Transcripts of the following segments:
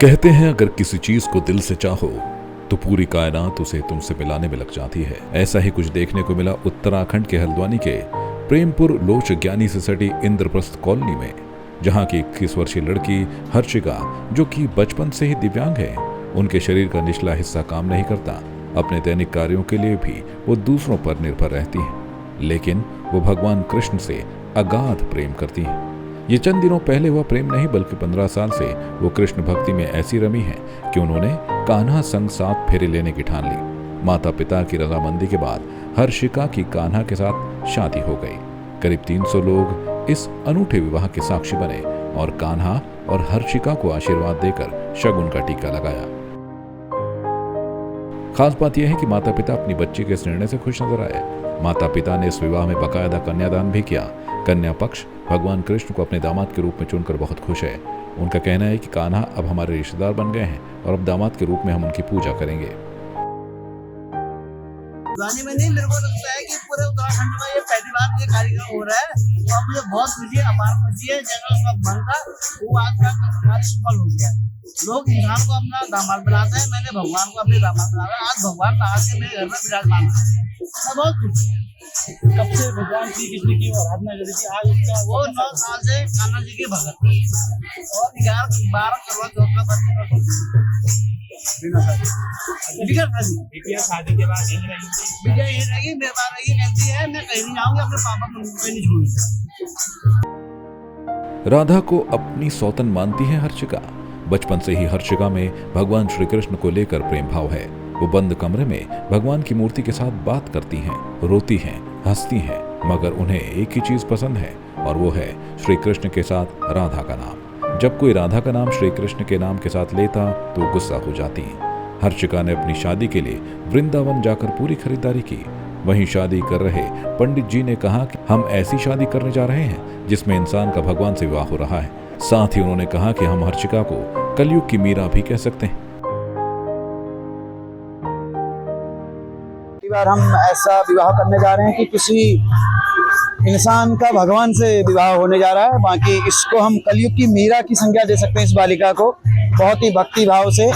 कहते हैं अगर किसी चीज को दिल से चाहो तो पूरी कायनात उसे तुमसे मिलाने में लग जाती है। ऐसा ही कुछ देखने को मिला उत्तराखंड के हल्द्वानी के प्रेमपुर लोच ज्ञानी से सटी इंद्रप्रस्थ कॉलोनी में, जहां की 21 वर्षीय लड़की हर्षिका, जो कि बचपन से ही दिव्यांग है, उनके शरीर का निचला हिस्सा काम नहीं करता। अपने दैनिक कार्यों के लिए भी वो दूसरों पर निर्भर रहती है, लेकिन वो भगवान कृष्ण से अगाध प्रेम करती है। ये चंद दिनों पहले हुआ प्रेम नहीं, बल्कि 15 साल से वो कृष्ण भक्ति में ऐसी रमी है कि उन्होंने कान्हा संग 7 फेरे लेने की ठान ली। माता पिता की रजामंदी के बाद हर्षिका की कान्हा के साथ शादी हो गई। करीब 300 लोग इस अनूठे विवाह के साक्षी बने और कान्हा और हर्षिका को आशीर्वाद देकर शगुन का टीका लगाया। खास बात यह है कि माता पिता अपनी बच्ची के इस निर्णय से खुश नजर आए। माता पिता ने इस विवाह में बाकायदा कन्यादान भी किया। कन्या पक्ष भगवान कृष्ण को अपने दामाद के रूप में चुनकर बहुत खुश है। उनका कहना है कि कान्हा अब हमारे रिश्तेदार बन गए हैं और अब दामाद के रूप में हम उनकी पूजा करेंगे। में नहीं, मेरे को लगता है कि पूरे उत्तराखंड में ये पहली बार ये कार्यक्रम हो रहा है और मुझे बहुत खुशी है, अपार खुशी है। जगह उसका मन था वो आज सफल हो गया। लोग इंसान को अपना दामाद बनाते हैं, मैंने भगवान को अपने दामाद बनाया। आज भगवान आज के मेरे घर में विराजमान है, मैं बहुत खुश हूँ। कब से भगवान श्री कृष्ण की आराधना करी थी? आज उसका वो 9 साल से कान्हा जी की भगत और 11-12 करोड़ का बच्चे का बिटिया शादी के बाद यही रही थी। बिटिया यही रहेगी, मेरे पास रही, कहती है मैं कहीं नहीं जाऊंगी, अपने पापा को नहीं छोड़ूंगी। राधा को अपनी सौतन मानती है हर्षिका। बचपन से ही हर्षिका में भगवान श्री कृष्ण को लेकर प्रेम भाव है। वो बंद कमरे में भगवान की मूर्ति के साथ बात करती हैं, रोती हैं, हंसती हैं, मगर उन्हें एक ही चीज पसंद है और वो है श्री कृष्ण के साथ राधा का नाम। जब कोई राधा का नाम श्री कृष्ण के नाम के साथ लेता तो गुस्सा हो जाती। हर्षिका ने अपनी शादी के लिए वृंदावन जाकर पूरी खरीदारी की। वहीं शादी कर रहे पंडित जी ने कहा कि हम ऐसी शादी करने जा रहे हैं जिसमें इंसान का भगवान से विवाह हो रहा है। साथ ही उन्होंने कहा कि हम हर्षिका को कलयुग की मीरा भी कह सकते हैं। बार हम ऐसा विवाह करने जा रहे हैं कि किसी इंसान का भगवान से विवाह होने जा रहा है। बाकी इसको हम कलयुग की मीरा की संज्ञा दे सकते हैं इस बालिका को, बहुत ही भक्ति भाव से।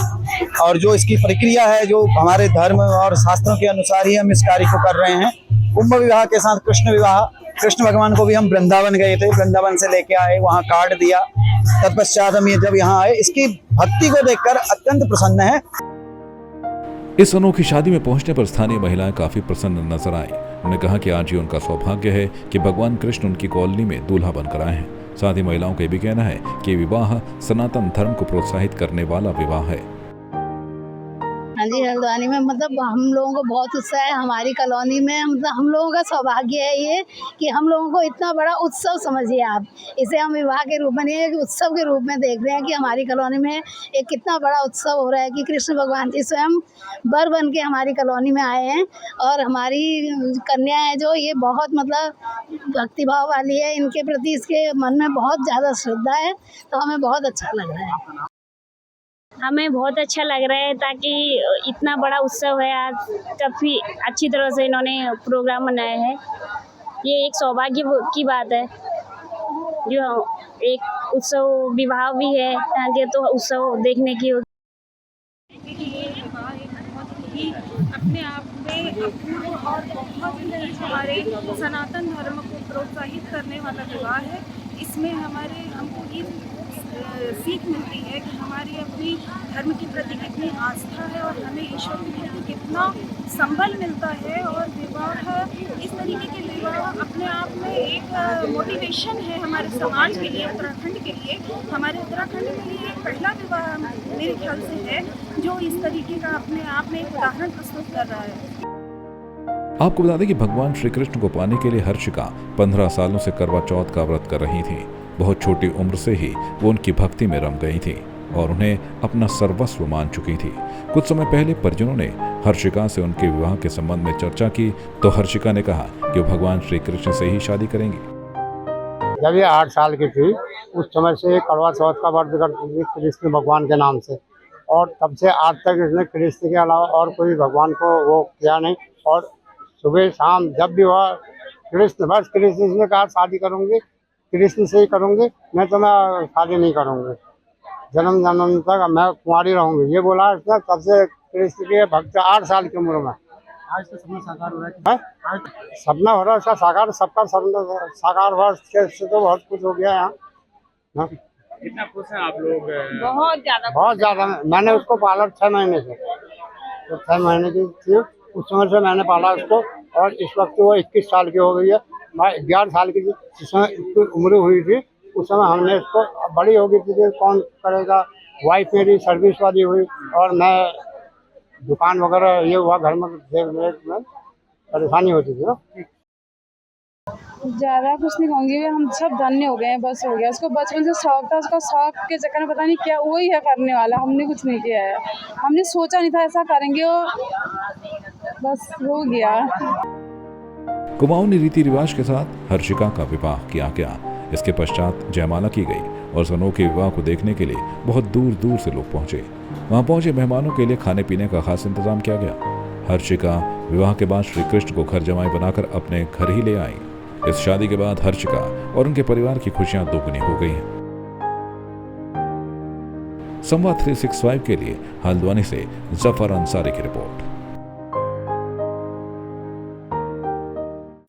और जो इसकी प्रक्रिया है, जो हमारे धर्म और शास्त्रों के अनुसार ही हम इस कार्य को कर रहे हैं। कुंभ विवाह के साथ कृष्ण विवाह, कृष्ण भगवान को भी हम वृंदावन गए थे, वृंदावन से लेके आए, वहाँ कार्ड दिया। तत्पश्चात हम ये जब यहाँ आए, इसकी भक्ति को देखकर अत्यंत प्रसन्न है। इस अनोखी शादी में पहुंचने पर स्थानीय महिलाएं काफी प्रसन्न नजर आईं। उन्होंने कहा कि आज ही उनका सौभाग्य है कि भगवान कृष्ण उनकी कॉलोनी में दूल्हा बनकर आए हैं। साथ ही महिलाओं का यह भी कहना है कि विवाह सनातन धर्म को प्रोत्साहित करने वाला विवाह है। हाँ जी, हल्द्वानी में मतलब हम लोगों को बहुत उत्साह है। हमारी कॉलोनी में मतलब हम लोगों का सौभाग्य है ये कि हम लोगों को इतना बड़ा उत्सव समझिए आप, इसे हम विवाह के रूप में नहीं, एक उत्सव के रूप में देख रहे हैं कि हमारी कॉलोनी में एक कितना बड़ा उत्सव हो रहा है कि कृष्ण भगवान जी स्वयं वर बन के हमारी कॉलोनी में आए हैं। और हमारी कन्या है जो ये बहुत मतलब भक्तिभाव वाली है, इनके प्रति इसके मन में बहुत ज़्यादा श्रद्धा है, तो हमें बहुत अच्छा लग रहा है। हमें बहुत अच्छा लग रहा है ताकि इतना बड़ा उत्सव है आज, काफ़ी अच्छी तरह से इन्होंने प्रोग्राम मनाया है। ये एक सौभाग्य की बात है जो एक उत्सव विवाह भी है, ये तो उत्सव देखने की होगी। ये विवाह एक बहुत ही अपने आप में अपूर्व और बहुत ही हमारे सनातन धर्म को प्रोत्साहित करने वाला विवाह है। इसमें हमको ये सीख मिलती है कि हमारी अपनी धर्म के प्रति कितनी आस्था है और हमें ईश्वर के प्रति कितना संबल मिलता है। और विवाह, इस तरीके के विवाह अपने आप में एक मोटिवेशन है हमारे समाज के लिए, उत्तराखंड के लिए। हमारे उत्तराखंड के लिए एक पहला विवाह मेरे ख्याल से है जो इस तरीके का अपने आप में एक उदाहरण प्रस्तुत कर रहा है। आपको बता दें कि भगवान श्री कृष्ण को पाने के लिए हर्षिका 15 सालों से करवा चौथ का व्रत कर रही थी। बहुत छोटी उम्र से ही वो उनकी भक्ति में रम गई थी और उन्हें अपना सर्वस्व मान चुकी थी। कुछ समय पहले परिजनों ने हर्षिका से उनके विवाह के संबंध में चर्चा की तो हर्षिका ने कहा कि वो भगवान श्री कृष्ण से ही शादी करेंगी। जब ये 8 साल की थी उस समय से करवा चौथ का व्रत करती थी कृष्ण भगवान के नाम से, और तब से आज तक इसने कृष्ण के अलावा और कोई भगवान को वो किया नहीं। और सुबह शाम जब भी हुआ कृष्ण, बस कृष्ण ने कहा शादी करूँगी कृष्ण से ही करूँगी, मैं तो मैं शादी नहीं करूँगी। जन्म जन्म तक मैं कुंवारी रहूंगी, ये बोला इसने। तब से कृष्ण के भक्त 8 साल की उम्र में। आज तो सपना साकार हो रहा है। है? सपना हो रहा है उसका साकार, सबका सपना साकार हुआ से तो बहुत कुछ हो गया यहाँ। हाँ? कितना खुश हैं आप लोग? बहुत ज्यादा। मैंने उसको पाला 6 महीने से, तो 6 महीने की थी उस समय से मैंने पाला उसको, और इस वक्त वो 21 साल की हो गई है। मैं 11 साल की जिस समय इसकी उम्र हुई थी उस समय हमने इसको, बड़ी हो गई थी कि कौन करेगा। वाइफ मेरी सर्विस वाली हुई और मैं दुकान वगैरह ये हुआ, घर में देख में परेशानी होती थी ना। ज़्यादा कुछ नहीं कहूँगी, हम सब धन्य हो गए हैं, बस हो गया। उसको बचपन से शौक था, उसका शौक के चक्कर में पता नहीं क्या वही है करने वाला, हमने कुछ नहीं किया है। हमने सोचा नहीं था ऐसा करेंगे, और बस हो गया। कुमाऊनी रीति रिवाज के साथ हर्षिका का विवाह किया गया। इसके पश्चात जयमाला की गई और इस अनोखे विवाह को देखने के लिए बहुत दूर दूर से लोग पहुंचे। वहां पहुंचे मेहमानों के लिए खाने पीने का खास इंतजाम किया गया। हर्षिका विवाह के बाद श्री कृष्ण को घर जमाई बनाकर अपने घर ही ले आई। इस शादी के बाद हर्षिका और उनके परिवार की खुशियां दोगुनी हो गई हैं। संवाद 365 के लिए हल्द्वानी से जफर अंसारी की रिपोर्ट।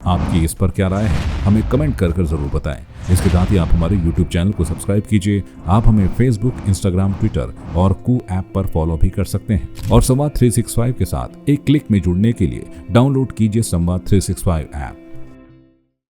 आपकी इस पर क्या राय है, हमें कमेंट कर जरूर बताएं। इसके साथ ही आप हमारे YouTube चैनल को सब्सक्राइब कीजिए। आप हमें Facebook, Instagram, Twitter और कू ऐप पर फॉलो भी कर सकते हैं। और संवाद 365 के साथ एक क्लिक में जुड़ने के लिए डाउनलोड कीजिए संवाद 365 ऐप।